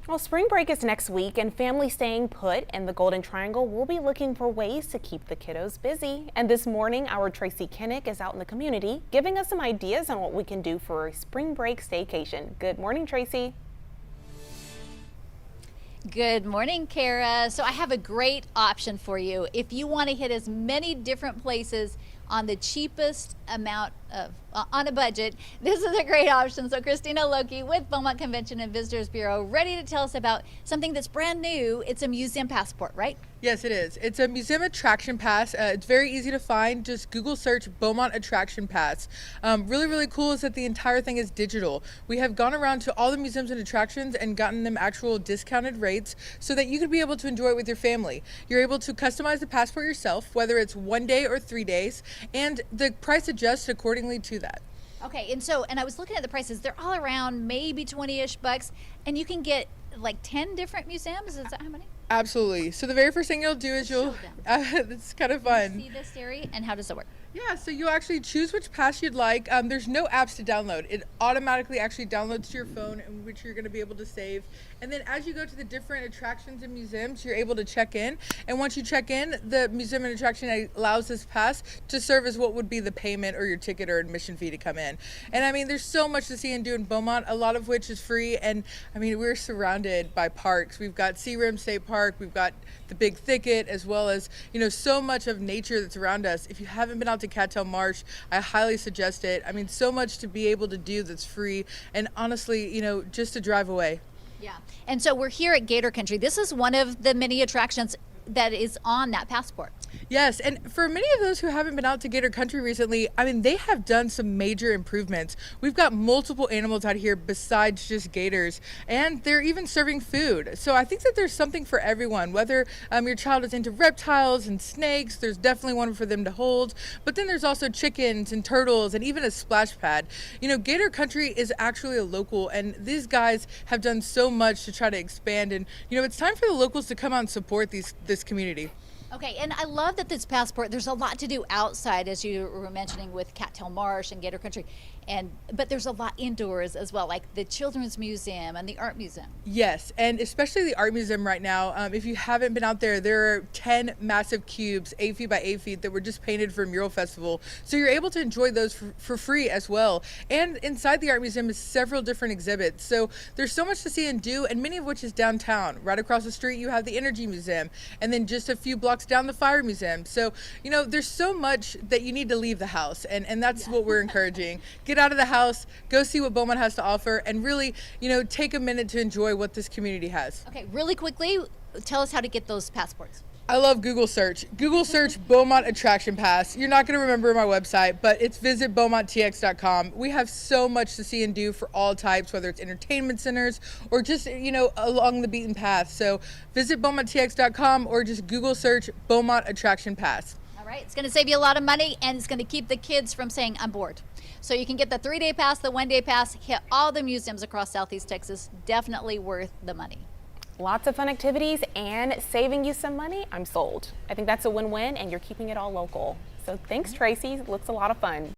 Well, spring break is next week, and families staying put in the Golden Triangle will be looking for ways to keep the kiddos busy. And this morning, our Tracy Kennick is out in the community giving us some ideas on what we can do for a spring break staycation. Good morning, Tracy. Good morning, Kara. So I have a great option for you. If you want to hit as many different places on the cheapest amount of on a budget, this is a great option. So Christina Loki with Beaumont Convention and Visitors Bureau, ready to tell us about something that's brand new. It's a museum passport, right? Yes, it is. It's a museum attraction pass. It's very easy to find. Just Google search Beaumont Attraction Pass. Really cool is that the entire thing is digital. We have gone around to all the museums and attractions and gotten them actual discounted rates so that you can be able to enjoy it with your family. You're able to customize the passport yourself, whether it's 1 day or 3 days, and the price adjusts accordingly to that. Okay, and I was looking at the prices. They're all around maybe 20-ish bucks, and you can get like 10 different museums. Is that how many? Absolutely. So the very first thing you'll do is it's kind of fun. See this area, and how does it work? Yeah, so you actually choose which pass you'd like. There's no apps to download. It automatically actually downloads to your phone, in which you're going to be able to save. And then as you go to the different attractions and museums, you're able to check in. And once you check in, the museum and attraction allows this pass to serve as what would be the payment or your ticket or admission fee to come in. And I mean, there's so much to see and do in Beaumont, a lot of which is free. And I mean, we're surrounded by parks. We've got Searim State Park, we've got the Big Thicket, as well as, so much of nature that's around us. If you haven't been out to Cattail Marsh, I highly suggest it. I mean, so much to be able to do that's free, and honestly, just to drive away. Yeah, and so we're here at Gator Country. This is one of the many attractions that is on that passport. Yes, and for many of those who haven't been out to Gator Country recently, I mean, they have done some major improvements. We've got multiple animals out here besides just gators, and they're even serving food. So I think that there's something for everyone, whether your child is into reptiles and snakes, there's definitely one for them to hold. But then there's also chickens and turtles and even a splash pad. Gator Country is actually a local, and these guys have done so much to try to expand. And, it's time for the locals to come out and support this community. Okay, and I love that this passport, there's a lot to do outside, as you were mentioning, with Cattail Marsh and Gator Country, but there's a lot indoors as well, like the Children's Museum and the Art Museum. Yes, and especially the Art Museum right now. If you haven't been out there are 10 massive cubes, 8 feet by 8 feet, that were just painted for a mural festival. So you're able to enjoy those for free as well. And inside the Art Museum is several different exhibits. So there's so much to see and do, and many of which is downtown. Right across the street, you have the Energy Museum, and then just a few blocks down the Fire Museum. So, there's so much that you need to leave the house, and that's what we're encouraging. Get out of the house, go see what Beaumont has to offer, and really, take a minute to enjoy what this community has. Okay, really quickly, tell us how to get those passports. I love Google search. Google search Beaumont Attraction Pass. You're not going to remember my website, but it's visit beaumonttx.com. We have so much to see and do for all types, whether it's entertainment centers or just, along the beaten path. So visit beaumonttx.com or just Google search Beaumont Attraction Pass. All right, it's going to save you a lot of money, and it's going to keep the kids from saying, I'm bored. So you can get the 3-day pass, the 1-day pass, hit all the museums across Southeast Texas. Definitely worth the money. Lots of fun activities and saving you some money. I'm sold. I think that's a win-win, and you're keeping it all local. So thanks, Tracy. Looks a lot of fun.